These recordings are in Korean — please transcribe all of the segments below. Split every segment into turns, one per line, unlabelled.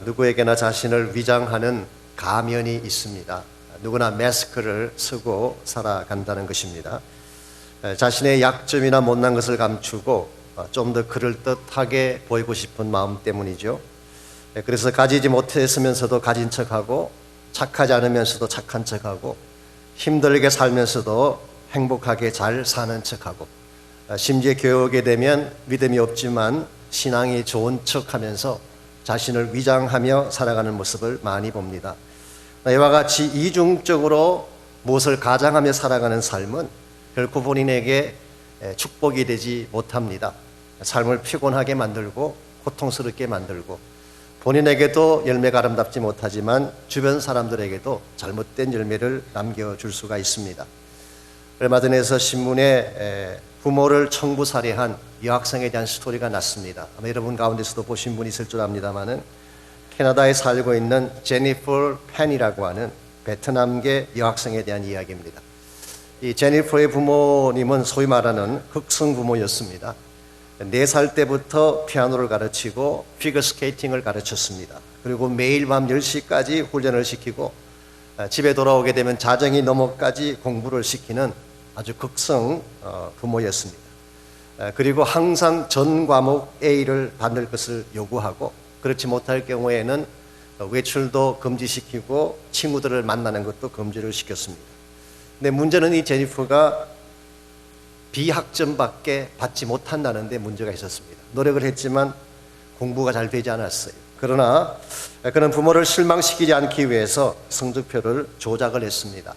누구에게나 자신을 위장하는 가면이 있습니다. 누구나 마스크를 쓰고 살아간다는 것입니다. 자신의 약점이나 못난 것을 감추고 좀 더 그럴듯하게 보이고 싶은 마음 때문이죠. 그래서 가지지 못했으면서도 가진 척하고, 착하지 않으면서도 착한 척하고, 힘들게 살면서도 행복하게 잘 사는 척하고, 심지어 교회 되면 믿음이 없지만 신앙이 좋은 척하면서 자신을 위장하며 살아가는 모습을 많이 봅니다. 이와 같이 이중적으로 무엇을 가장하며 살아가는 삶은 결코 본인에게 축복이 되지 못합니다. 삶을 피곤하게 만들고 고통스럽게 만들고, 본인에게도 열매가 아름답지 못하지만 주변 사람들에게도 잘못된 열매를 남겨줄 수가 있습니다. 얼마 전에서 신문에 부모를 청부 살해한 여학생에 대한 스토리가 났습니다. 아마 여러분 가운데서도 보신 분이 있을 줄 압니다만은, 캐나다에 살고 있는 제니퍼 펜이라고 하는 베트남계 여학생에 대한 이야기입니다. 이 제니퍼의 부모님은 소위 말하는 흑성 부모였습니다. 4살 때부터 피아노를 가르치고 피겨 스케이팅을 가르쳤습니다. 그리고 매일 밤 10시까지 훈련을 시키고, 집에 돌아오게 되면 자정이 넘어까지 공부를 시키는 아주 극성 부모였습니다. 그리고 항상 전 과목 A를 받을 것을 요구하고, 그렇지 못할 경우에는 외출도 금지시키고 친구들을 만나는 것도 금지를 시켰습니다. 근데 문제는 이 제니퍼가 B학점밖에 받지 못한다는 데 문제가 있었습니다. 노력을 했지만 공부가 잘 되지 않았어요. 그러나 그는 부모를 실망시키지 않기 위해서 성적표를 조작을 했습니다.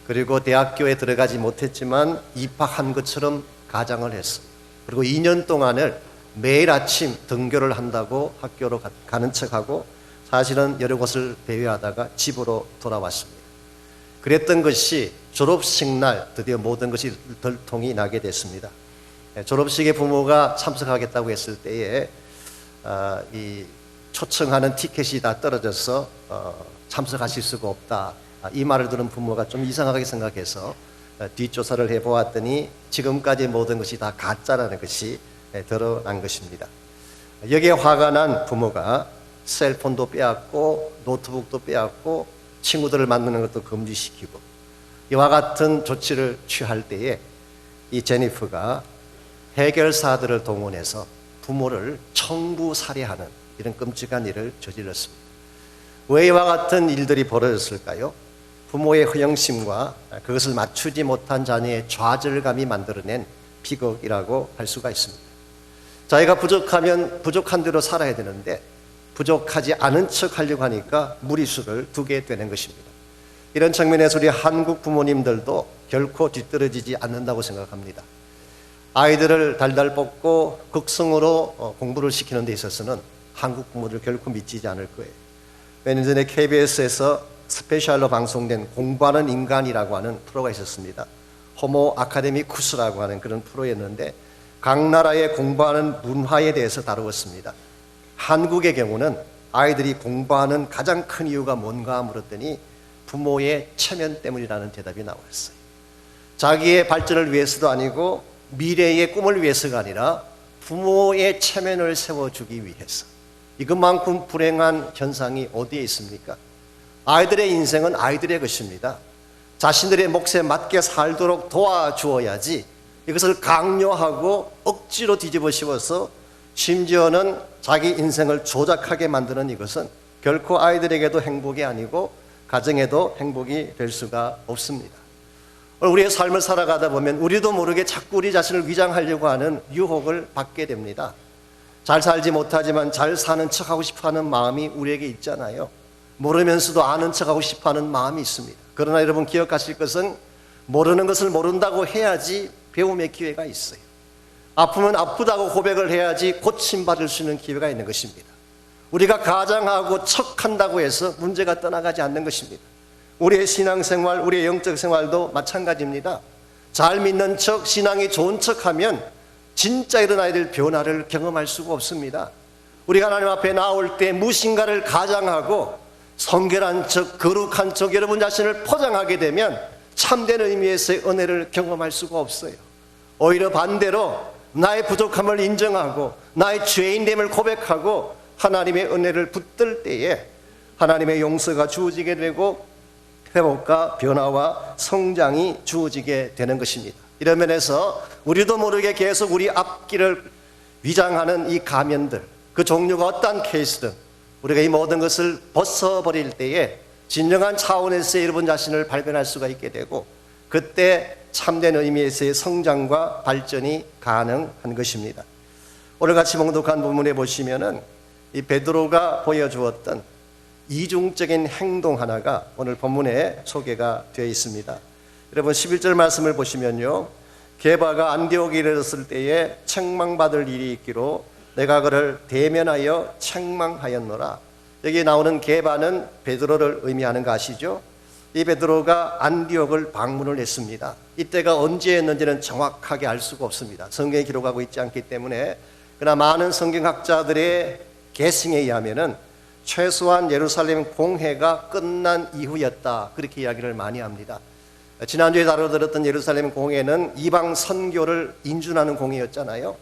그리고 대학교에 들어가지 못했지만 입학한 것처럼 가장을 했어요. 그리고 2년 동안을 매일 아침 등교를 한다고 학교로 가는 척하고, 사실은 여러 곳을 배회하다가 집으로 돌아왔습니다. 그랬던 것이 졸업식 날 드디어 모든 것이 들통이 나게 됐습니다. 졸업식에 부모가 참석하겠다고 했을 때에 이 초청하는 티켓이 다 떨어져서 참석하실 수가 없다, 이 말을 들은 부모가 좀 이상하게 생각해서 뒷조사를 해보았더니 지금까지 모든 것이 다 가짜라는 것이 드러난 것입니다. 여기에 화가 난 부모가 셀폰도 빼앗고 노트북도 빼앗고 친구들을 만나는 것도 금지시키고, 이와 같은 조치를 취할 때에 이 제니퍼가 해결사들을 동원해서 부모를 청부 살해하는 이런 끔찍한 일을 저질렀습니다. 왜 이와 같은 일들이 벌어졌을까요? 부모의 허영심과 그것을 맞추지 못한 자녀의 좌절감이 만들어낸 비극이라고 할 수가 있습니다. 자기가 부족하면 부족한 대로 살아야 되는데 부족하지 않은 척 하려고 하니까 무리수를 두게 되는 것입니다. 이런 측면에서 우리 한국 부모님들도 결코 뒤떨어지지 않는다고 생각합니다. 아이들을 달달 볶고 극성으로 공부를 시키는 데 있어서는 한국 부모들 결코 미치지 않을 거예요. 몇 년 전에 KBS에서 스페셜로 방송된 공부하는 인간이라고 하는 프로가 있었습니다. 호모 아카데미쿠스라고 하는 그런 프로였는데, 각 나라의 공부하는 문화에 대해서 다루었습니다. 한국의 경우는 아이들이 공부하는 가장 큰 이유가 뭔가 물었더니 부모의 체면 때문이라는 대답이 나왔어요. 자기의 발전을 위해서도 아니고 미래의 꿈을 위해서가 아니라 부모의 체면을 세워주기 위해서. 이것만큼 불행한 현상이 어디에 있습니까? 아이들의 인생은 아이들의 것입니다. 자신들의 몫에 맞게 살도록 도와주어야지, 이것을 강요하고 억지로 뒤집어 씌워서 심지어는 자기 인생을 조작하게 만드는 이것은 결코 아이들에게도 행복이 아니고 가정에도 행복이 될 수가 없습니다. 우리의 삶을 살아가다 보면 우리도 모르게 자꾸 우리 자신을 위장하려고 하는 유혹을 받게 됩니다. 잘 살지 못하지만 잘 사는 척하고 싶어하는 마음이 우리에게 있잖아요. 모르면서도 아는 척하고 싶어하는 마음이 있습니다. 그러나 여러분 기억하실 것은, 모르는 것을 모른다고 해야지 배움의 기회가 있어요. 아프면 아프다고 고백을 해야지 고침받을 수 있는 기회가 있는 것입니다. 우리가 가장하고 척한다고 해서 문제가 떠나가지 않는 것입니다. 우리의 신앙생활, 우리의 영적 생활도 마찬가지입니다. 잘 믿는 척, 신앙이 좋은 척하면 진짜 일어나야 될 변화를 경험할 수가 없습니다. 우리가 하나님 앞에 나올 때 무엇인가를 가장하고 성결한 척, 거룩한 척 여러분 자신을 포장하게 되면 참된 의미에서의 은혜를 경험할 수가 없어요. 오히려 반대로 나의 부족함을 인정하고 나의 죄인됨을 고백하고 하나님의 은혜를 붙들 때에 하나님의 용서가 주어지게 되고 회복과 변화와 성장이 주어지게 되는 것입니다. 이런 면에서 우리도 모르게 계속 우리 앞길을 위장하는 이 가면들, 그 종류가 어떠한 케이스든 우리가 이 모든 것을 벗어버릴 때에 진정한 차원에서의 여러분 자신을 발견할 수가 있게 되고, 그때 참된 의미에서의 성장과 발전이 가능한 것입니다. 오늘 같이 봉독한 본문에 보시면은 이 베드로가 보여주었던 이중적인 행동 하나가 오늘 본문에 소개가 되어 있습니다. 여러분 11절 말씀을 보시면요, 게바가 안디옥에 이르렀을 때에 책망받을 일이 있기로 내가 그를 대면하여 책망하였노라. 여기 나오는 게바는 베드로를 의미하는 거 아시죠? 이 베드로가 안디옥을 방문을 했습니다. 이때가 언제였는지는 정확하게 알 수가 없습니다. 성경에 기록하고 있지 않기 때문에. 그러나 많은 성경학자들의 계승에 의하면은 최소한 예루살렘 공회가 끝난 이후였다, 그렇게 이야기를 많이 합니다. 지난주에 다뤄들었던 예루살렘 공회는 이방 선교를 인준하는 공회였잖아요.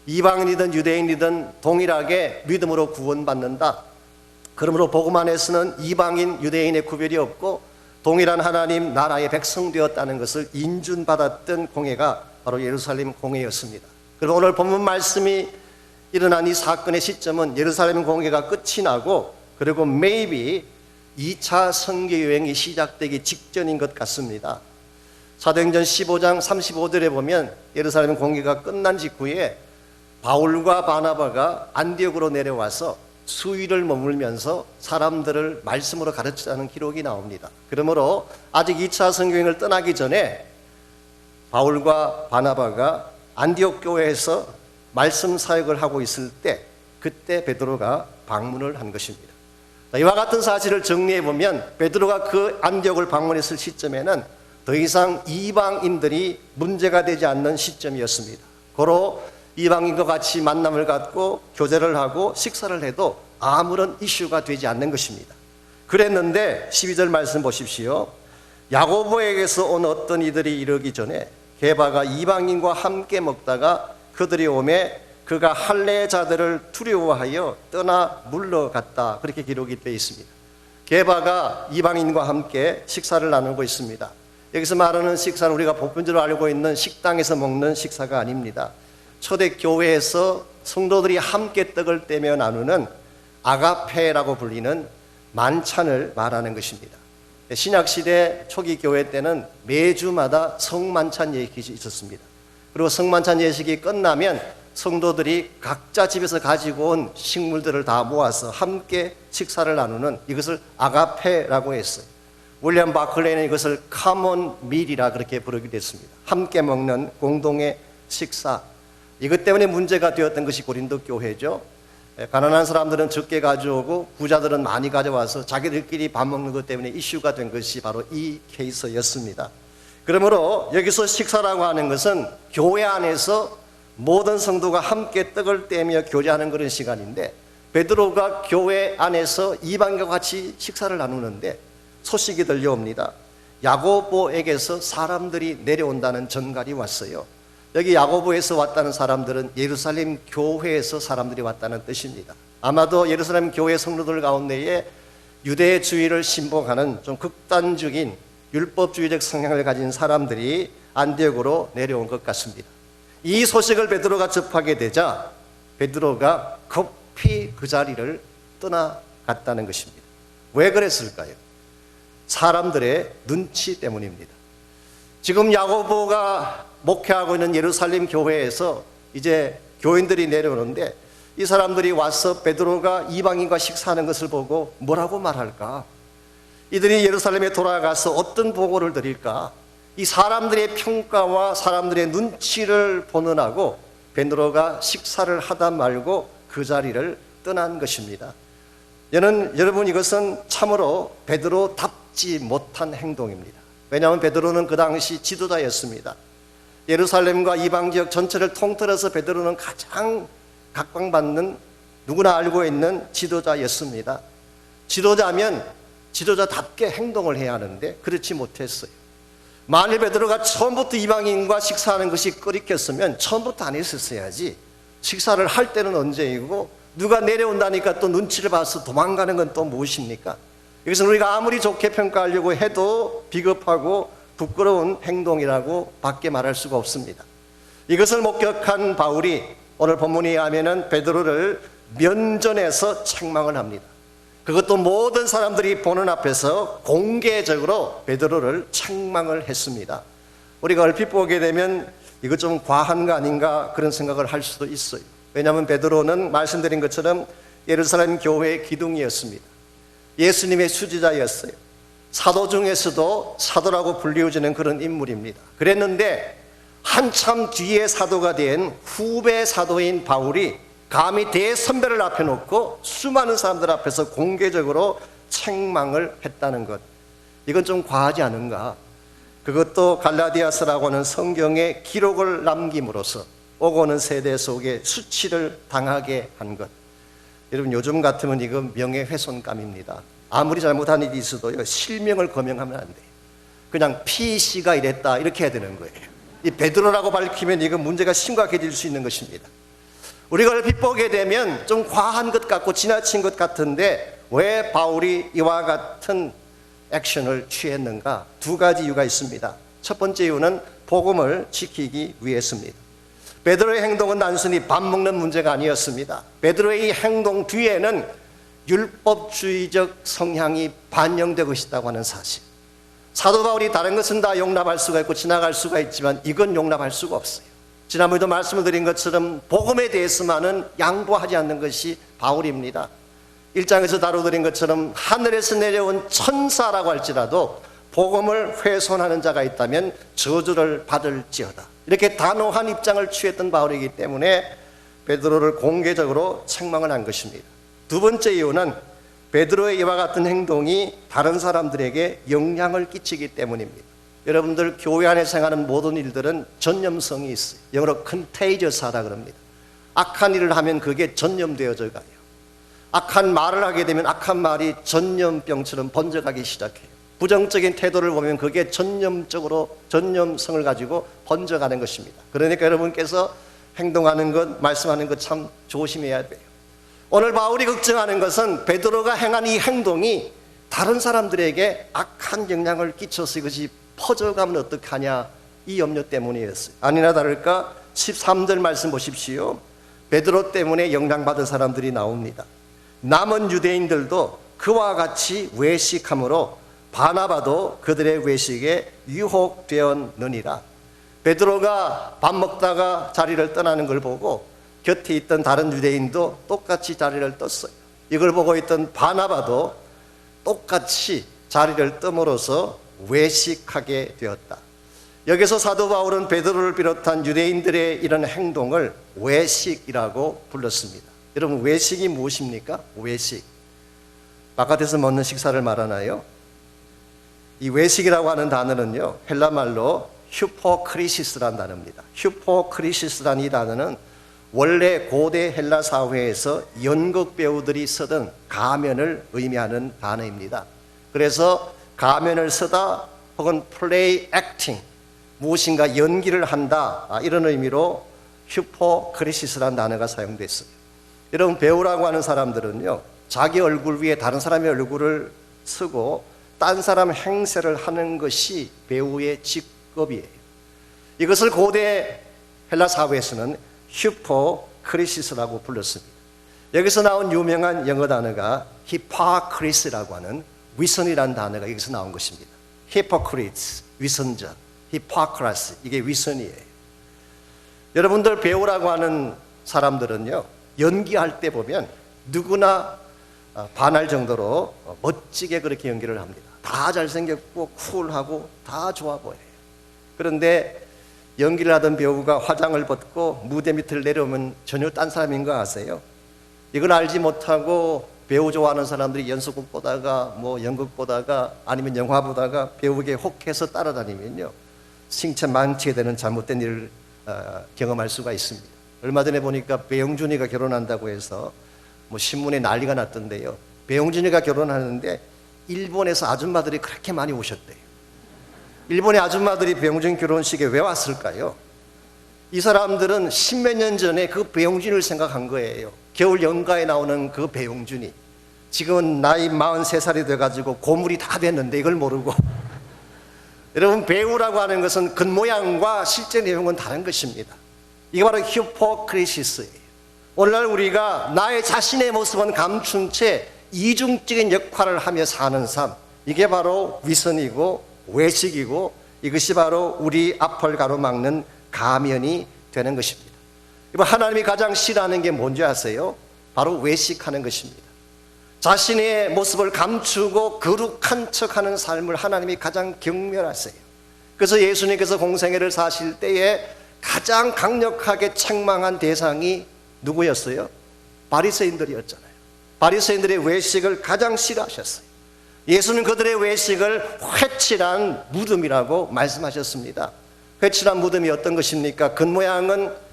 이방인이든 유대인이든 동일하게 믿음으로 구원받는다. 그러므로 복음 안에서는 이방인 유대인의 구별이 없고 동일한 하나님 나라의 백성 되었다는 것을 인준받았던 공회가 바로 예루살렘 공회였습니다. 그리고 오늘 본문 말씀이 일어난 이 사건의 시점은 예루살렘 공회가 끝이 나고 그리고 maybe 2차 선교 여행이 시작되기 직전인 것 같습니다. 사도행전 15장 35절에 보면 예루살렘 공회가 끝난 직후에 바울과 바나바가 안디옥으로 내려와서 수일을 머물면서 사람들을 말씀으로 가르치자는 기록이 나옵니다. 그러므로 아직 2차 선교여행을 떠나기 전에 바울과 바나바가 안디옥 교회에서 말씀 사역을 하고 있을 때 그때 베드로가 방문을 한 것입니다. 이와 같은 사실을 정리해 보면 베드로가 그 안디옥을 방문했을 시점에는 더 이상 이방인들이 문제가 되지 않는 시점이었습니다. 고로 이방인과 같이 만남을 갖고 교제를 하고 식사를 해도 아무런 이슈가 되지 않는 것입니다. 그랬는데 12절 말씀 보십시오. 야고보에게서 온 어떤 이들이 이르기 전에 게바가 이방인과 함께 먹다가 그들이 오매 그가 할례자들을 두려워하여 떠나 물러갔다, 그렇게 기록이 되어 있습니다. 게바가 이방인과 함께 식사를 나누고 있습니다. 여기서 말하는 식사는 우리가 보편적으로 알고 있는 식당에서 먹는 식사가 아닙니다. 초대교회에서 성도들이 함께 떡을 떼며 나누는 아가페라고 불리는 만찬을 말하는 것입니다. 신약시대 초기 교회 때는 매주마다 성만찬 예식이 있었습니다. 그리고 성만찬 예식이 끝나면 성도들이 각자 집에서 가지고 온 식물들을 다 모아서 함께 식사를 나누는, 이것을 아가페라고 했어요. 윌리엄 바클레이는 이것을 common meal이라 그렇게 부르기도 했습니다. 함께 먹는 공동의 식사. 이것 때문에 문제가 되었던 것이 고린도 교회죠. 가난한 사람들은 적게 가져오고 부자들은 많이 가져와서 자기들끼리 밥 먹는 것 때문에 이슈가 된 것이 바로 이 케이스였습니다. 그러므로 여기서 식사라고 하는 것은 교회 안에서 모든 성도가 함께 떡을 떼며 교제하는 그런 시간인데, 베드로가 교회 안에서 이방인과 같이 식사를 나누는데 소식이 들려옵니다. 야고보에게서 사람들이 내려온다는 전갈이 왔어요. 여기 야고보에서 왔다는 사람들은 예루살렘 교회에서 사람들이 왔다는 뜻입니다. 아마도 예루살렘 교회 성도들 가운데에 유대주의를 신봉하는 좀 극단적인 율법주의적 성향을 가진 사람들이 안디옥으로 내려온 것 같습니다. 이 소식을 베드로가 접하게 되자 베드로가 급히 그 자리를 떠나갔다는 것입니다. 왜 그랬을까요? 사람들의 눈치 때문입니다. 지금 야고보가 목회하고 있는 예루살렘 교회에서 이제 교인들이 내려오는데 이 사람들이 와서 베드로가 이방인과 식사하는 것을 보고 뭐라고 말할까? 이들이 예루살렘에 돌아가서 어떤 보고를 드릴까? 이 사람들의 평가와 사람들의 눈치를 보느라고 베드로가 식사를 하다 말고 그 자리를 떠난 것입니다. 여러분, 이것은 참으로 베드로답지 못한 행동입니다. 왜냐하면 베드로는 그 당시 지도자였습니다. 예루살렘과 이방 지역 전체를 통틀어서 베드로는 가장 각광받는, 누구나 알고 있는 지도자였습니다. 지도자면 지도자답게 행동을 해야 하는데 그렇지 못했어요. 만일 베드로가 처음부터 이방인과 식사하는 것이 꺼리켰으면 처음부터 안 했었어야지. 식사를 할 때는 언제이고 누가 내려온다니까 또 눈치를 봐서 도망가는 건 또 무엇입니까? 여기서 우리가 아무리 좋게 평가하려고 해도 비겁하고 부끄러운 행동이라고 밖에 말할 수가 없습니다. 이것을 목격한 바울이 오늘 본문에 의하면 베드로를 면전에서 책망을 합니다. 그것도 모든 사람들이 보는 앞에서 공개적으로 베드로를 책망을 했습니다. 우리가 얼핏 보게 되면 이거 좀 과한 거 아닌가 그런 생각을 할 수도 있어요. 왜냐하면 베드로는 말씀드린 것처럼 예루살렘 교회의 기둥이었습니다. 예수님의 수지자였어요. 사도 중에서도 사도라고 불리워지는 그런 인물입니다. 그랬는데 한참 뒤에 사도가 된 후배 사도인 바울이 감히 대선배를 앞에 놓고 수많은 사람들 앞에서 공개적으로 책망을 했다는 것, 이건 좀 과하지 않은가? 그것도 갈라디아서라고 하는 성경에 기록을 남김으로써 오고 오는 세대 속에 수치를 당하게 한 것. 여러분, 요즘 같으면 이거 명예훼손감입니다. 아무리 잘못한 일이 있어도요, 실명을 거명하면 안 돼요. 그냥 P씨가 이랬다 이렇게 해야 되는 거예요. 이 베드로라고 밝히면 이거 문제가 심각해질 수 있는 것입니다. 우리가 얼핏 보게 되면 좀 과한 것 같고 지나친 것 같은데 왜 바울이 이와 같은 액션을 취했는가? 두 가지 이유가 있습니다. 첫 번째 이유는 복음을 지키기 위해서입니다. 베드로의 행동은 단순히 밥 먹는 문제가 아니었습니다. 베드로의 이 행동 뒤에는 율법주의적 성향이 반영되고 있다고 하는 사실. 사도 바울이 다른 것은 다 용납할 수가 있고 지나갈 수가 있지만 이건 용납할 수가 없어요. 지난번에도 말씀을 드린 것처럼 복음에 대해서만은 양보하지 않는 것이 바울입니다. 1장에서 다뤄드린 것처럼 하늘에서 내려온 천사라고 할지라도 복음을 훼손하는 자가 있다면 저주를 받을지어다, 이렇게 단호한 입장을 취했던 바울이기 때문에 베드로를 공개적으로 책망을 한 것입니다. 두 번째 이유는 베드로의 이와 같은 행동이 다른 사람들에게 영향을 끼치기 때문입니다. 여러분들 교회 안에서 행하는 모든 일들은 전염성이 있어요. 영어로 contagious하다 그럽니다. 악한 일을 하면 그게 전염되어져 가요. 악한 말을 하게 되면 악한 말이 전염병처럼 번져가기 시작해요. 부정적인 태도를 보면 그게 전염성을 가지고 번져가는 것입니다. 그러니까 여러분께서 행동하는 것, 말씀하는 것 참 조심해야 돼요. 오늘 바울이 걱정하는 것은 베드로가 행한 이 행동이 다른 사람들에게 악한 영향을 끼쳐서 이것이 퍼져가면 어떡하냐, 이 염려 때문이었어요. 아니나 다를까 13절 말씀 보십시오. 베드로 때문에 영향받은 사람들이 나옵니다. 남은 유대인들도 그와 같이 외식함으로 바나바도 그들의 외식에 유혹되었느니라. 베드로가 밥 먹다가 자리를 떠나는 걸 보고 곁에 있던 다른 유대인도 똑같이 자리를 떴어요. 이걸 보고 있던 바나바도 똑같이 자리를 뜸으로써 외식하게 되었다. 여기서 사도 바울은 베드로를 비롯한 유대인들의 이런 행동을 외식이라고 불렀습니다. 여러분, 외식이 무엇입니까? 외식, 바깥에서 먹는 식사를 말하나요? 이 외식이라고 하는 단어는요, 헬라말로 휴포크리시스라는 단어입니다. 휴포크리시스라는 이 단어는 원래 고대 헬라 사회에서 연극 배우들이 쓰던 가면을 의미하는 단어입니다. 그래서 가면을 쓰다 혹은 플레이 액팅, 무엇인가 연기를 한다, 이런 의미로 휴포크리시스라는 단어가 사용됐어요. 여러분, 배우라고 하는 사람들은요, 자기 얼굴 위에 다른 사람의 얼굴을 쓰고 딴 사람 행세를 하는 것이 배우의 직업이에요. 이것을 고대 헬라 사회에서는 휴포크리시스라고 불렀습니다. 여기서 나온 유명한 영어 단어가 히포크리스라고 하는 위선이라는 단어가 여기서 나온 것입니다. 히포크리스, 위선자, 히포크라스, 이게 위선이에요. 여러분들 배우라고 하는 사람들은요, 연기할 때 보면 누구나 반할 정도로 멋지게 그렇게 연기를 합니다. 다 잘생겼고 쿨하고 다 좋아 보여요. 그런데 연기를 하던 배우가 화장을 벗고 무대 밑을 내려오면 전혀 딴 사람인 거 아세요? 이걸 알지 못하고 배우 좋아하는 사람들이 연속극 보다가 뭐 연극 보다가 아니면 영화 보다가 배우에게 혹해서 따라다니면요, 생체 만취게 되는 잘못된 일을 경험할 수가 있습니다. 얼마 전에 보니까 배용준이가 결혼한다고 해서 뭐 신문에 난리가 났던데요. 배용준이가 결혼하는데 일본에서 아줌마들이 그렇게 많이 오셨대요. 일본의 아줌마들이 배용준 결혼식에 왜 왔을까요? 이 사람들은 십몇 년 전에 그 배용준을 생각한 거예요. 겨울 연가에 나오는 그 배용준이 지금은 나이 43살이 돼가지고 고물이 다 됐는데 이걸 모르고 여러분, 배우라고 하는 것은 겉모양과 실제 내용은 다른 것입니다. 이게 바로 히포크리시스예요. 오늘날 우리가 나의 자신의 모습은 감춘 채 이중적인 역할을 하며 사는 삶, 이게 바로 위선이고 외식이고 이것이 바로 우리 앞을 가로막는 가면이 되는 것입니다. 하나님이 가장 싫어하는 게 뭔지 아세요? 바로 외식하는 것입니다. 자신의 모습을 감추고 거룩한 척하는 삶을 하나님이 가장 경멸하세요. 그래서 예수님께서 공생애를 사실 때에 가장 강력하게 책망한 대상이 누구였어요? 바리새인들이었잖아요. 바리새인들의 외식을 가장 싫어하셨어요. 예수는 그들의 외식을 회칠한 무덤이라고 말씀하셨습니다. 회칠한 무덤이 어떤 것입니까? 겉모양은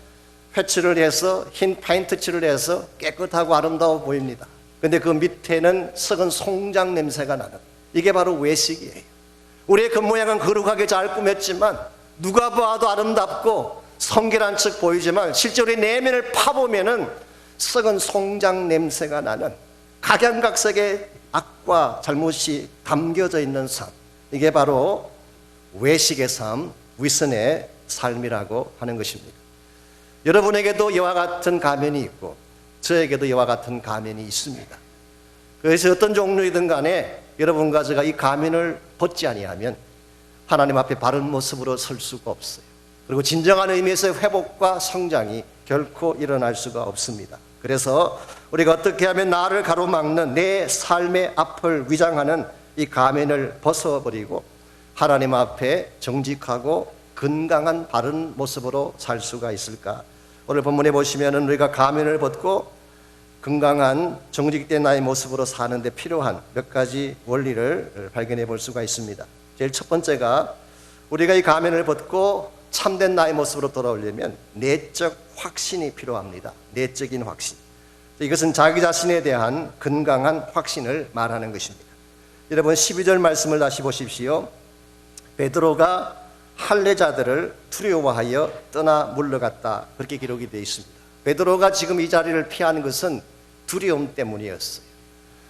회칠을 해서 흰 페인트 칠을 해서 깨끗하고 아름다워 보입니다. 근데 그 밑에는 썩은 송장 냄새가 나는, 이게 바로 외식이에요. 우리의 겉모양은 거룩하게 잘 꾸몄지만 누가 봐도 아름답고 성결한 척 보이지만 실제 우리 내면을 파보면은 썩은 송장 냄새가 나는 각양각색의 악과 잘못이 담겨져 있는 삶, 이게 바로 외식의 삶, 위선의 삶이라고 하는 것입니다. 여러분에게도 이와 같은 가면이 있고 저에게도 이와 같은 가면이 있습니다. 그래서 어떤 종류이든 간에 여러분과 제가 이 가면을 벗지 아니하면 하나님 앞에 바른 모습으로 설 수가 없어요. 그리고 진정한 의미에서의 회복과 성장이 결코 일어날 수가 없습니다. 그래서 우리가 어떻게 하면 나를 가로막는 내 삶의 앞을 위장하는 이 가면을 벗어버리고 하나님 앞에 정직하고 건강한 바른 모습으로 살 수가 있을까? 오늘 본문에 보시면은 우리가 가면을 벗고 건강한 정직된 나의 모습으로 사는데 필요한 몇 가지 원리를 발견해 볼 수가 있습니다. 제일 첫 번째가 우리가 이 가면을 벗고 참된 나의 모습으로 돌아오려면 내적 확신이 필요합니다. 내적인 확신. 이것은 자기 자신에 대한 건강한 확신을 말하는 것입니다. 여러분 12절 말씀을 다시 보십시오. 베드로가 할례자들을 두려워하여 떠나 물러갔다, 그렇게 기록이 되어 있습니다. 베드로가 지금 이 자리를 피하는 것은 두려움 때문이었어요.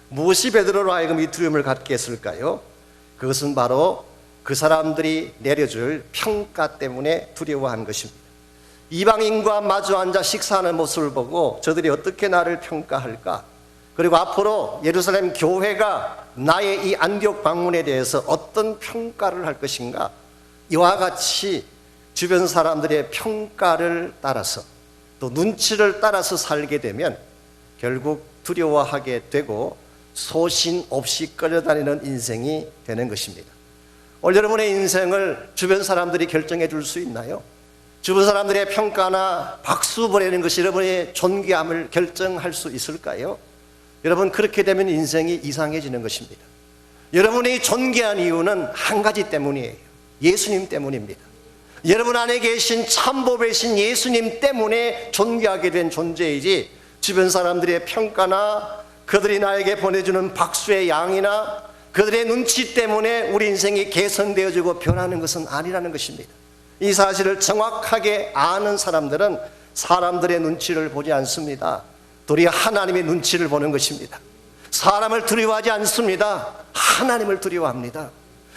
무엇이 베드로로 하여금 이 두려움을 갖게 했을까요? 그것은 바로 그 사람들이 내려줄 평가 때문에 두려워한 것입니다. 이방인과 마주 앉아 식사하는 모습을 보고 저들이 어떻게 나를 평가할까? 그리고 앞으로 예루살렘 교회가 나의 이 안디옥 방문에 대해서 어떤 평가를 할 것인가? 이와 같이 주변 사람들의 평가를 따라서 또 눈치를 따라서 살게 되면 결국 두려워하게 되고 소신 없이 끌려다니는 인생이 되는 것입니다. 오늘 여러분의 인생을 주변 사람들이 결정해 줄 수 있나요? 주변 사람들의 평가나 박수 보내는 것이 여러분의 존귀함을 결정할 수 있을까요? 여러분, 그렇게 되면 인생이 이상해지는 것입니다. 여러분이 존귀한 이유는 한 가지 때문이에요. 예수님 때문입니다. 여러분 안에 계신 참보배신 예수님 때문에 존귀하게 된 존재이지 주변 사람들의 평가나 그들이 나에게 보내주는 박수의 양이나 그들의 눈치 때문에 우리 인생이 개선되어지고 변하는 것은 아니라는 것입니다. 이 사실을 정확하게 아는 사람들은 사람들의 눈치를 보지 않습니다. 도리어 하나님의 눈치를 보는 것입니다. 사람을 두려워하지 않습니다. 하나님을 두려워합니다.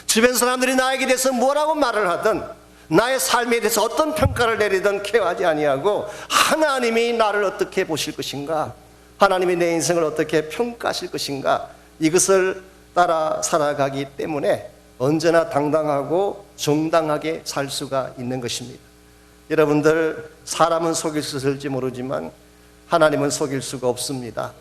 주변 사람들이 나에게 대해서 뭐라고 말을 하든 나의 삶에 대해서 어떤 평가를 내리든 케어하지 아니하고 하나님이 나를 어떻게 보실 것인가, 하나님이 내 인생을 어떻게 평가하실 것인가, 이것을 따라 살아가기 때문에 언제나 당당하고 정당하게 살 수가 있는 것입니다. 여러분들, 사람은 속일 수 있을지 모르지만 하나님은 속일 수가 없습니다.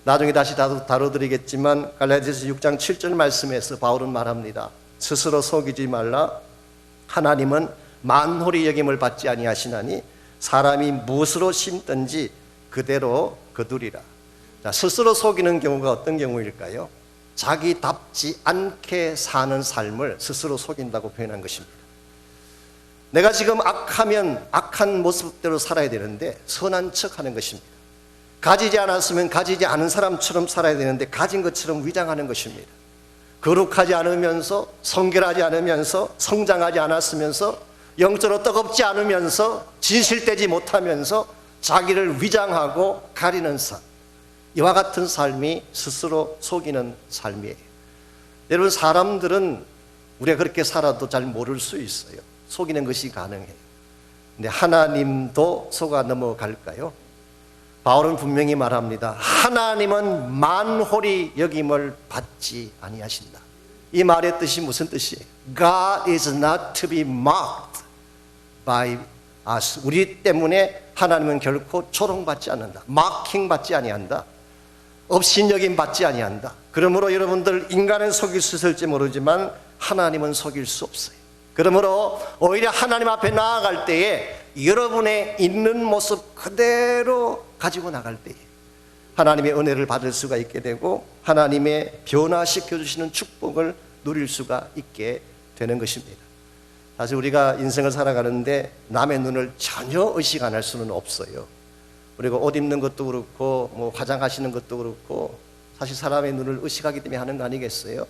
나중에 다시 다뤄드리겠지만 갈라디아서 6장 7절 말씀에서 바울은 말합니다. 스스로 속이지 말라. 하나님은 만홀히 여김을 받지 아니하시나니 사람이 무엇으로 심든지 그대로 거두리라. 자, 스스로 속이는 경우가 어떤 경우일까요? 자기답지 않게 사는 삶을 스스로 속인다고 표현한 것입니다. 내가 지금 악하면 악한 모습대로 살아야 되는데 선한 척하는 것입니다. 가지지 않았으면 가지지 않은 사람처럼 살아야 되는데 가진 것처럼 위장하는 것입니다. 거룩하지 않으면서, 성결하지 않으면서, 성장하지 않았으면서, 영적으로 뜨겁지 않으면서, 진실되지 못하면서 자기를 위장하고 가리는 삶, 이와 같은 삶이 스스로 속이는 삶이에요. 여러분, 사람들은 우리가 그렇게 살아도 잘 모를 수 있어요. 속이는 것이 가능해요. 근데 하나님도 속아 넘어갈까요? 바울은 분명히 말합니다. 하나님은 만홀히 여김을 받지 아니하신다. 이 말의 뜻이 무슨 뜻이에요? God is not to be mocked by us. 우리 때문에 하나님은 결코 조롱받지 않는다. 마킹 받지 아니한다. 업신여김 받지 아니한다. 그러므로 여러분들, 인간은 속일 수 있을지 모르지만 하나님은 속일 수 없어요. 그러므로 오히려 하나님 앞에 나아갈 때에 여러분의 있는 모습 그대로 가지고 나갈 때에 하나님의 은혜를 받을 수가 있게 되고 하나님의 변화시켜 주시는 축복을 누릴 수가 있게 되는 것입니다. 사실 우리가 인생을 살아가는데 남의 눈을 전혀 의식 안 할 수는 없어요. 그리고 옷 입는 것도 그렇고 뭐 화장하시는 것도 그렇고 사실 사람의 눈을 의식하기 때문에 하는 거 아니겠어요?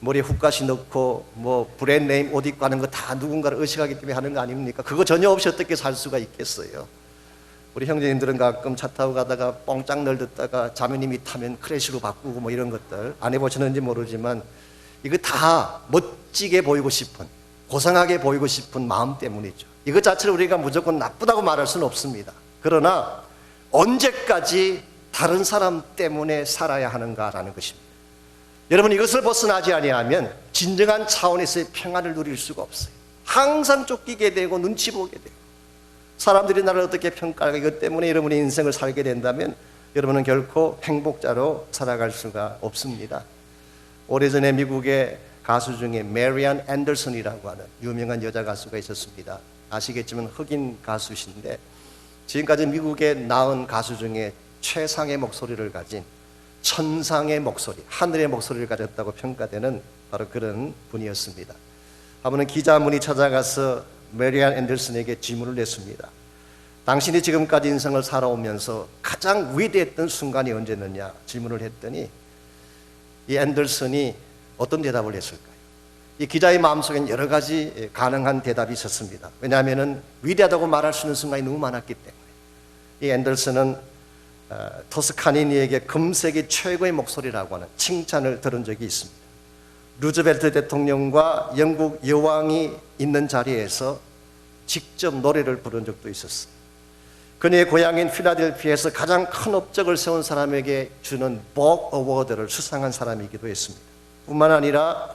머리에 훅가시 넣고 뭐 브랜드네임 옷 입고 하는 거 다 누군가를 의식하기 때문에 하는 거 아닙니까? 그거 전혀 없이 어떻게 살 수가 있겠어요? 우리 형제님들은 가끔 차 타고 가다가 뻥짝 널듣다가 자매님이 타면 크래시로 바꾸고 뭐 이런 것들 안 해보셨는지 모르지만 이거 다 멋지게 보이고 싶은, 고상하게 보이고 싶은 마음 때문이죠. 이것 자체를 우리가 무조건 나쁘다고 말할 수는 없습니다. 그러나 언제까지 다른 사람 때문에 살아야 하는가라는 것입니다. 여러분, 이것을 벗어나지 아니하면 진정한 차원에서의 평안을 누릴 수가 없어요. 항상 쫓기게 되고 눈치 보게 되고 사람들이 나를 어떻게 평가할까, 이것 때문에 여러분의 인생을 살게 된다면 여러분은 결코 행복자로 살아갈 수가 없습니다. 오래전에 미국의 가수 중에 메리안 앤더슨이라고 하는 유명한 여자 가수가 있었습니다. 아시겠지만 흑인 가수신데 지금까지 미국에 나온 가수 중에 최상의 목소리를 가진 천상의 목소리, 하늘의 목소리를 가졌다고 평가되는 바로 그런 분이었습니다. 한 번은 기자분이 찾아가서 메리안 앤더슨에게 질문을 냈습니다. 당신이 지금까지 인생을 살아오면서 가장 위대했던 순간이 언제였느냐 질문을 했더니 이 앤더슨이 어떤 대답을 했을까요? 이 기자의 마음속엔 여러 가지 가능한 대답이 있었습니다. 왜냐하면 위대하다고 말할 수 있는 순간이 너무 많았기 때문에. 이 앤더슨은 토스카니니에게 금세기 최고의 목소리라고 하는 칭찬을 들은 적이 있습니다. 루즈벨트 대통령과 영국 여왕이 있는 자리에서 직접 노래를 부른 적도 있었어요. 그녀의 고향인 필라델피아에서 가장 큰 업적을 세운 사람에게 주는 복 어워드를 수상한 사람이기도 했습니다. 뿐만 아니라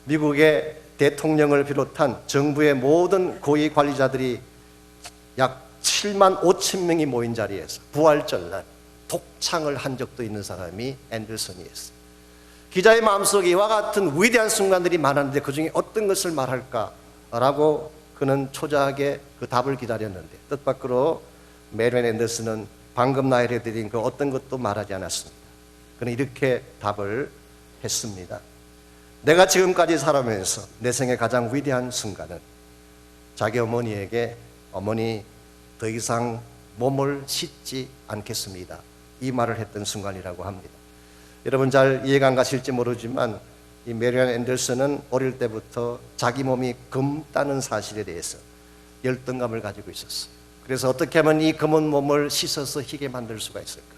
미국의 대통령을 비롯한 정부의 모든 고위 관리자들이 약 7만 5천 명이 모인 자리에서 부활절날 독창을 한 적도 있는 사람이 앤더슨이었어요. 기자의 마음속에 이와 같은 위대한 순간들이 많았는데 그 중에 어떤 것을 말할까라고 그는 초조하게 그 답을 기다렸는데 뜻밖으로 메리안 앤더슨은 방금 나열해드린 그 어떤 것도 말하지 않았습니다. 그는 이렇게 답을 했습니다. 내가 지금까지 살아오면서 내 생애 가장 위대한 순간은 자기 어머니에게 어머니 더 이상 몸을 씻지 않겠습니다, 이 말을 했던 순간이라고 합니다. 여러분 잘 이해가 안 가실지 모르지만 이 메리안 앤더슨은 어릴 때부터 자기 몸이 검다는 사실에 대해서 열등감을 가지고 있었어요. 그래서 어떻게 하면 이 검은 몸을 씻어서 희게 만들 수가 있을까?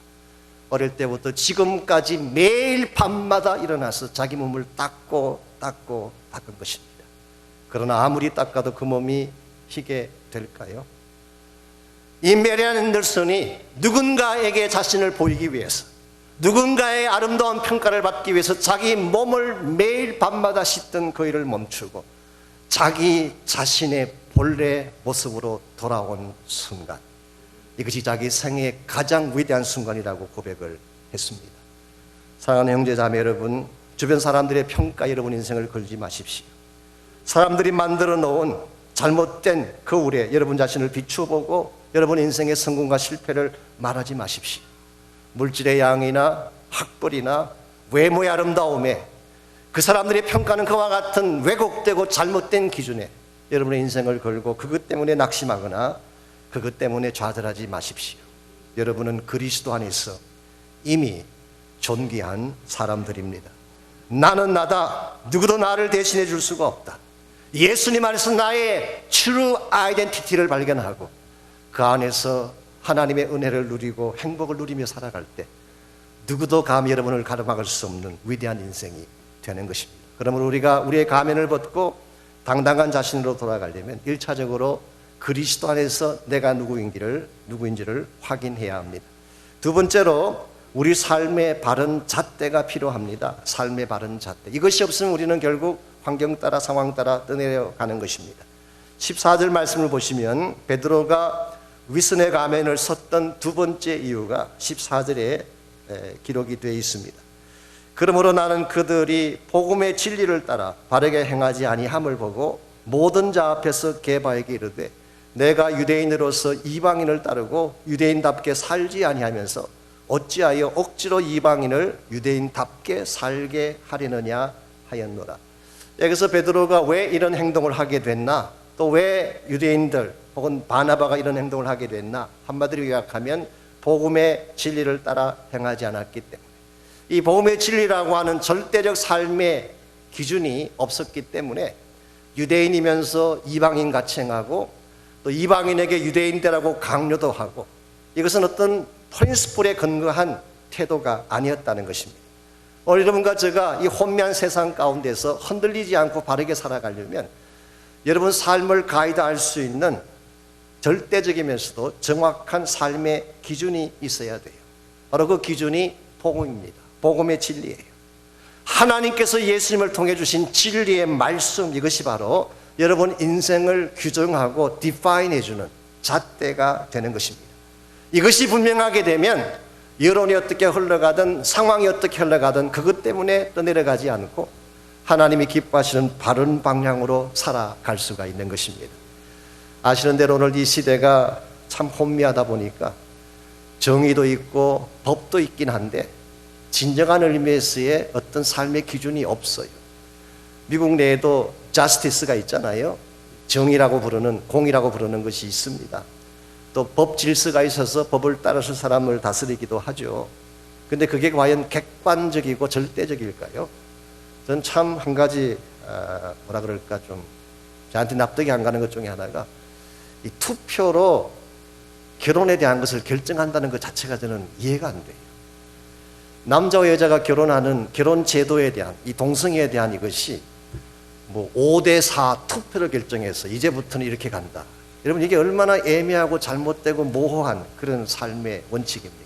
어릴 때부터 지금까지 매일 밤마다 일어나서 자기 몸을 닦은 것입니다. 그러나 아무리 닦아도 그 몸이 희게 될까요? 이 메리안 앤더슨이 누군가에게 자신을 보이기 위해서, 누군가의 아름다운 평가를 받기 위해서 자기 몸을 매일 밤마다 씻던 그 일을 멈추고 자기 자신의 본래 모습으로 돌아온 순간, 이것이 자기 생애의 가장 위대한 순간이라고 고백을 했습니다. 사랑하는 형제 자매 여러분, 주변 사람들의 평가 여러분 인생을 걸지 마십시오. 사람들이 만들어 놓은 잘못된 거울에 여러분 자신을 비추어보고 여러분 인생의 성공과 실패를 말하지 마십시오. 물질의 양이나 학벌이나 외모의 아름다움에 그 사람들의 평가는 그와 같은 왜곡되고 잘못된 기준에 여러분의 인생을 걸고 그것 때문에 낙심하거나 그것 때문에 좌절하지 마십시오. 여러분은 그리스도 안에서 이미 존귀한 사람들입니다. 나는 나다. 누구도 나를 대신해 줄 수가 없다. 예수님 안에서 나의 true identity를 발견하고 그 안에서 하나님의 은혜를 누리고 행복을 누리며 살아갈 때 누구도 감히 여러분을 가로막을 수 없는 위대한 인생이 되는 것입니다. 그러므로 우리가 우리의 가면을 벗고 당당한 자신으로 돌아가려면 1차적으로 그리스도 안에서 내가 누구인지를 확인해야 합니다. 두 번째로 우리 삶의 바른 잣대가 필요합니다. 삶의 바른 잣대. 이것이 없으면 우리는 결국 환경 따라 상황 따라 떠내려가는 것입니다. 14절 말씀을 보시면 베드로가 위선의 가면을 썼던 두 번째 이유가 14절에 기록이 되어 있습니다. 그러므로 나는 그들이 복음의 진리를 따라 바르게 행하지 아니함을 보고 모든 자 앞에서 게바에게 이르되 내가 유대인으로서 이방인을 따르고 유대인답게 살지 아니하면서 어찌하여 억지로 이방인을 유대인답게 살게 하려느냐 하였노라. 여기서 베드로가 왜 이런 행동을 하게 됐나, 또 왜 유대인들 혹은 바나바가 이런 행동을 하게 됐나, 한마디로 요약하면 복음의 진리를 따라 행하지 않았기 때문에, 이 복음의 진리라고 하는 절대적 삶의 기준이 없었기 때문에 유대인이면서 이방인 같이 행하고 또 이방인에게 유대인들하고 강요도 하고, 이것은 어떤 프린시플에 근거한 태도가 아니었다는 것입니다. 오늘 여러분과 제가 이 혼미한 세상 가운데서 흔들리지 않고 바르게 살아가려면 여러분 삶을 가이드할 수 있는 절대적이면서도 정확한 삶의 기준이 있어야 돼요. 바로 그 기준이 복음입니다. 복음의 진리예요. 하나님께서 예수님을 통해 주신 진리의 말씀, 이것이 바로 여러분 인생을 규정하고 디파인 해주는 잣대가 되는 것입니다. 이것이 분명하게 되면 여론이 어떻게 흘러가든 상황이 어떻게 흘러가든 그것 때문에 떠내려가지 않고 하나님이 기뻐하시는 바른 방향으로 살아갈 수가 있는 것입니다. 아시는 대로 오늘 이 시대가 참 혼미하다 보니까 정의도 있고 법도 있긴 한데 진정한 의미에서의 어떤 삶의 기준이 없어요. 미국 내에도 자스티스가 있잖아요. 정의라고 부르는, 공의라고 부르는 것이 있습니다. 또 법 질서가 있어서 법을 따라서 사람을 다스리기도 하죠. 근데 그게 과연 객관적이고 절대적일까요? 저는 참 한 가지 뭐라 그럴까, 좀 저한테 납득이 안 가는 것 중에 하나가 이 투표로 결혼에 대한 것을 결정한다는 것 자체가 저는 이해가 안 돼요. 남자와 여자가 결혼하는 결혼 제도에 대한, 이 동성애에 대한 이것이 뭐 5대4 투표로 결정해서 이제부터는 이렇게 간다. 여러분, 이게 얼마나 애매하고 잘못되고 모호한 그런 삶의 원칙입니까?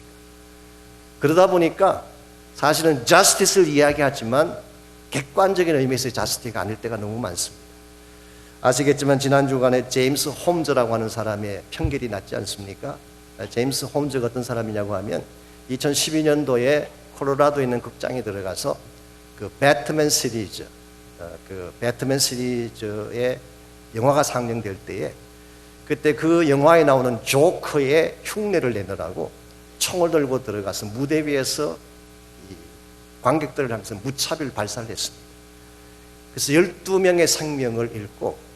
그러다 보니까 사실은 저스티스를 이야기하지만 객관적인 의미에서의 저스티스가 아닐 때가 너무 많습니다. 아시겠지만 지난 주간에 제임스 홈즈라고 하는 사람의 편결이 났지 않습니까? 제임스 홈즈가 어떤 사람이냐고 하면 2012년도에 콜로라도에 있는 극장에 들어가서 그 배트맨 시리즈의 영화가 상영될 때에 그때 그 영화에 나오는 조커의 흉내를 내느라고 총을 들고 들어가서 무대 위에서 관객들을 향해서 무차별 발사를 했습니다. 그래서 12명의 생명을 잃고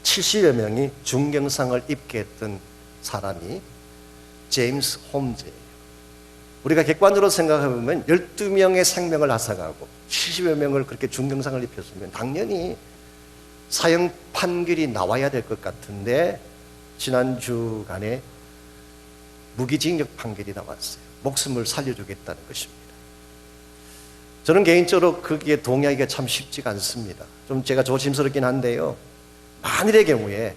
70여 명이 중경상을 입게 했던 사람이 제임스 홈즈예요. 우리가 객관적으로 생각해보면 12명의 생명을 앗아가고 70여 명을 그렇게 중경상을 입혔으면 당연히 사형 판결이 나와야 될 것 같은데 지난 주간에 무기징역 판결이 나왔어요. 목숨을 살려주겠다는 것입니다. 저는 개인적으로 거기에 동의하기가 참 쉽지가 않습니다. 좀 제가 조심스럽긴 한데요. 만일의 경우에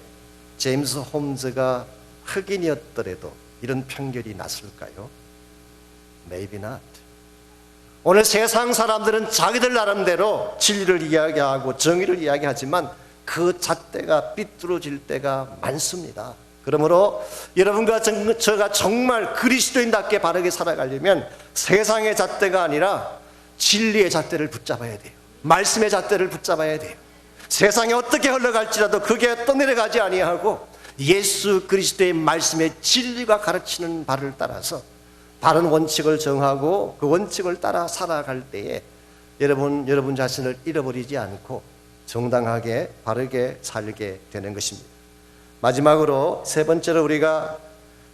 제임스 홈즈가 흑인이었더라도 이런 판결이 났을까요? Maybe not. 오늘 세상 사람들은 자기들 나름대로 진리를 이야기하고 정의를 이야기하지만 그 잣대가 삐뚤어질 때가 많습니다. 그러므로 여러분과 저가 정말 그리스도인답게 바르게 살아가려면 세상의 잣대가 아니라 진리의 잣대를 붙잡아야 돼요. 말씀의 잣대를 붙잡아야 돼요. 세상이 어떻게 흘러갈지라도 그게 떠내려가지 아니하고 예수 그리스도의 말씀의 진리가 가르치는 바를 따라서 바른 원칙을 정하고 그 원칙을 따라 살아갈 때에 여러분 자신을 잃어버리지 않고 정당하게 바르게 살게 되는 것입니다. 마지막으로 세 번째로 우리가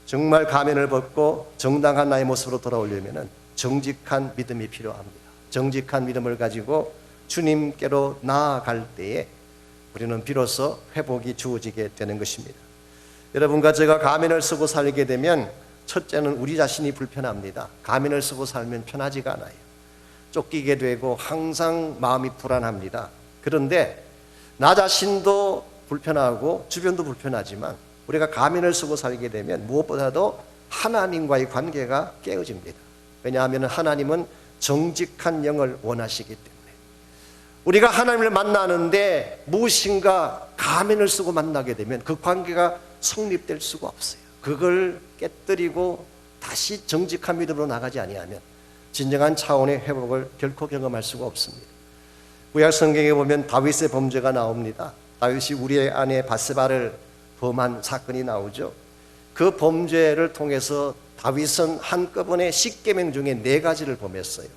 정말 가면을 벗고 정당한 나의 모습으로 돌아오려면 정직한 믿음이 필요합니다. 정직한 믿음을 가지고 주님께로 나아갈 때에 우리는 비로소 회복이 주어지게 되는 것입니다. 여러분과 제가 가면을 쓰고 살게 되면 첫째는 우리 자신이 불편합니다. 가면을 쓰고 살면 편하지가 않아요. 쫓기게 되고 항상 마음이 불안합니다. 그런데 나 자신도 불편하고 주변도 불편하지만 우리가 가면을 쓰고 살게 되면 무엇보다도 하나님과의 관계가 깨어집니다. 왜냐하면 하나님은 정직한 영을 원하시기 때문에. 우리가 하나님을 만나는데 무엇인가 가면을 쓰고 만나게 되면 그 관계가 성립될 수가 없어요. 그걸 깨뜨리고 다시 정직한 믿음으로 나가지 아니하면 진정한 차원의 회복을 결코 경험할 수가 없습니다. 구약 성경에 보면 다윗의 범죄가 나옵니다. 다윗이 우리의 아내 바세바를 범한 사건이 나오죠. 그 범죄를 통해서 다윗은 한꺼번에 10계명 중에 4가지를 범했어요.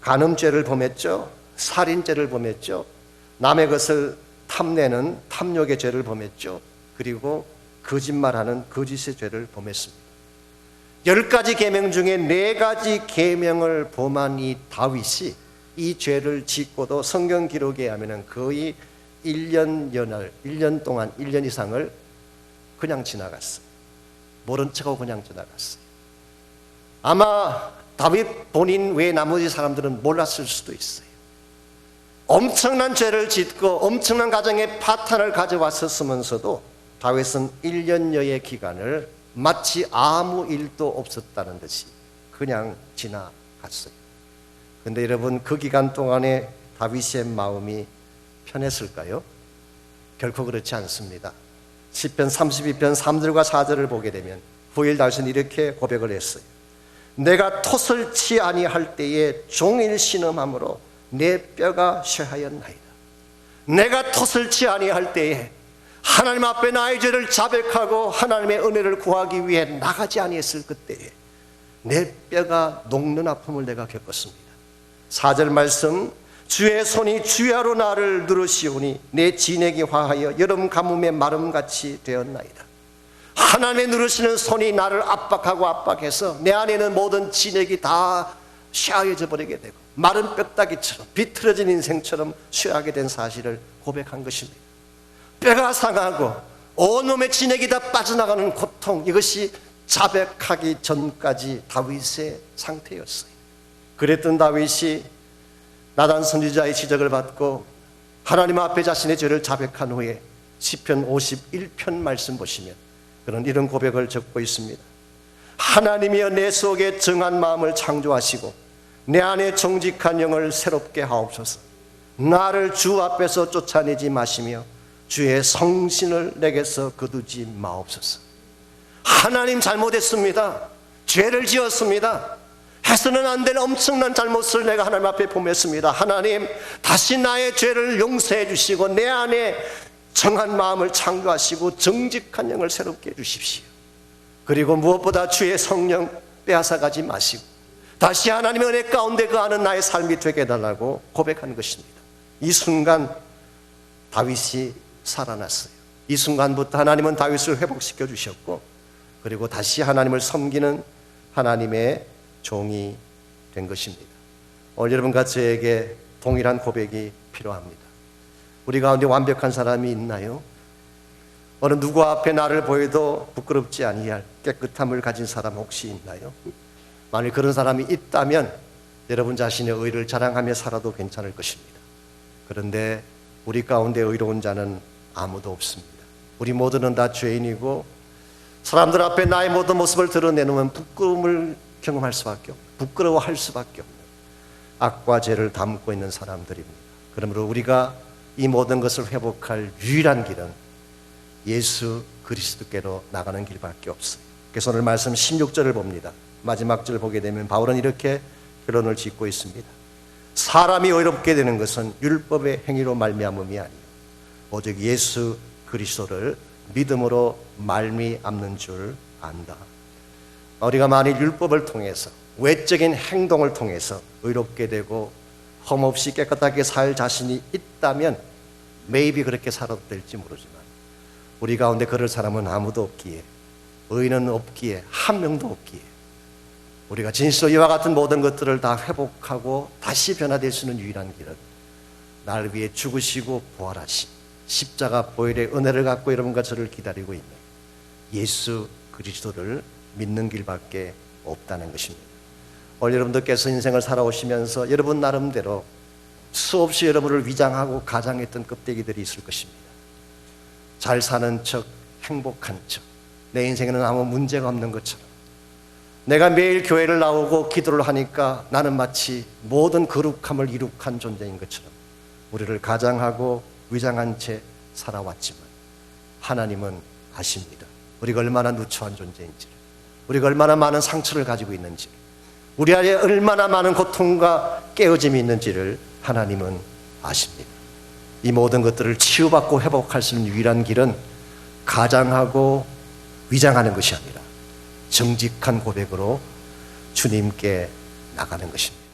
간음죄를 범했죠. 살인죄를 범했죠. 남의 것을 탐내는 탐욕의 죄를 범했죠. 그리고 거짓말하는 거짓의 죄를 범했습니다. 10가지 계명 중에 4가지 계명을 범한 이 다윗이 이 죄를 짓고도 성경 기록에 의하면 거의 1년 동안 1년 이상을 그냥 지나갔어요. 모른 척하고 그냥 지나갔어요. 아마 다윗 본인 외에 나머지 사람들은 몰랐을 수도 있어요. 엄청난 죄를 짓고 엄청난 가정에 파탄을 가져왔었으면서도 다윗은 1년여의 기간을 마치 아무 일도 없었다는 듯이 그냥 지나갔어요. 그런데 여러분, 그 기간 동안에 다윗의 마음이 편했을까요? 결코 그렇지 않습니다. 시편 32편 3절과 4절을 보게 되면 후일 다윗은 이렇게 고백을 했어요. 내가 토설치 아니할 때에 종일 신음함으로 내 뼈가 쇠하였나이다. 내가 토설치 아니할 때에 하나님 앞에 나의 죄를 자백하고 하나님의 은혜를 구하기 위해 나가지 아니했을 그때에 내 뼈가 녹는 아픔을 내가 겪었습니다. 4절 말씀, 주의 손이 주야로 나를 누르시오니 내 진액이 화하여 여름 가뭄의 마름같이 되었나이다. 하나님의 누르시는 손이 나를 압박하고 압박해서 내 안에는 모든 진액이 다 쇠하여져 버리게 되고 마른 뼈다귀처럼 비틀어진 인생처럼 쇠하게 된 사실을 고백한 것입니다. 뼈가 상하고 온몸의 진액이 다 빠져나가는 고통, 이것이 자백하기 전까지 다윗의 상태였어요. 그랬던 다윗이 나단 선지자의 지적을 받고 하나님 앞에 자신의 죄를 자백한 후에 시편 51편 말씀 보시면 그런 이런 고백을 적고 있습니다. 하나님이여 내 속에 정한 마음을 창조하시고 내 안에 정직한 영을 새롭게 하옵소서. 나를 주 앞에서 쫓아내지 마시며 주의 성신을 내게서 거두지 마옵소서. 하나님 잘못했습니다. 죄를 지었습니다. 해서는 안 될 엄청난 잘못을 내가 하나님 앞에 범했습니다. 하나님, 다시 나의 죄를 용서해 주시고 내 안에 정한 마음을 창조하시고 정직한 영을 새롭게 해주십시오. 그리고 무엇보다 주의 성령 빼앗아가지 마시고 다시 하나님의 은혜 가운데 거하는 나의 삶이 되게 해달라고 고백한 것입니다. 이 순간 다윗이 살아났어요. 이 순간부터 하나님은 다윗을 회복시켜 주셨고 그리고 다시 하나님을 섬기는 하나님의 종이 된 것입니다. 오늘 여러분과 저에게 동일한 고백이 필요합니다. 우리 가운데 완벽한 사람이 있나요? 어느 누구 앞에 나를 보여도 부끄럽지 아니할 깨끗함을 가진 사람 혹시 있나요? 만일 그런 사람이 있다면 여러분 자신의 의를 자랑하며 살아도 괜찮을 것입니다. 그런데 우리 가운데 의로운 자는 아무도 없습니다. 우리 모두는 다 죄인이고 사람들 앞에 나의 모든 모습을 드러내놓으면 부끄러움을 경험할 수밖에 없고 부끄러워할 수밖에 없는 악과 죄를 담고 있는 사람들입니다. 그러므로 우리가 이 모든 것을 회복할 유일한 길은 예수 그리스도께로 나가는 길밖에 없어요. 그래서 오늘 말씀 16절을 봅니다. 마지막 절 보게 되면 바울은 이렇게 결론을 짓고 있습니다. 사람이 의롭게 되는 것은 율법의 행위로 말미암음이 아니요 오직 예수 그리스도를 믿음으로 말미암는 줄 안다. 우리가 만일 율법을 통해서 외적인 행동을 통해서 의롭게 되고 험없이 깨끗하게 살 자신이 있다면 maybe 그렇게 살아도 될지 모르지만 우리 가운데 그럴 사람은 아무도 없기에 의인은 없기에 한 명도 없기에 우리가 진실로 이와 같은 모든 것들을 다 회복하고 다시 변화될 수 있는 유일한 길은 나를 위해 죽으시고 부활하신 십자가 보혈의 은혜를 갖고 여러분과 저를 기다리고 있는 예수 그리스도를 믿는 길밖에 없다는 것입니다. 오늘 여러분들께서 인생을 살아오시면서 여러분 나름대로 수없이 여러분을 위장하고 가장했던 껍데기들이 있을 것입니다. 잘 사는 척, 행복한 척, 내 인생에는 아무 문제가 없는 것처럼, 내가 매일 교회를 나오고 기도를 하니까 나는 마치 모든 거룩함을 이룩한 존재인 것처럼 우리를 가장하고 위장한 채 살아왔지만 하나님은 아십니다. 우리가 얼마나 누추한 존재인지를, 우리가 얼마나 많은 상처를 가지고 있는지를, 우리 안에 얼마나 많은 고통과 깨어짐이 있는지를 하나님은 아십니다. 이 모든 것들을 치유받고 회복할 수 있는 유일한 길은 가장하고 위장하는 것이 아니라 정직한 고백으로 주님께 나가는 것입니다.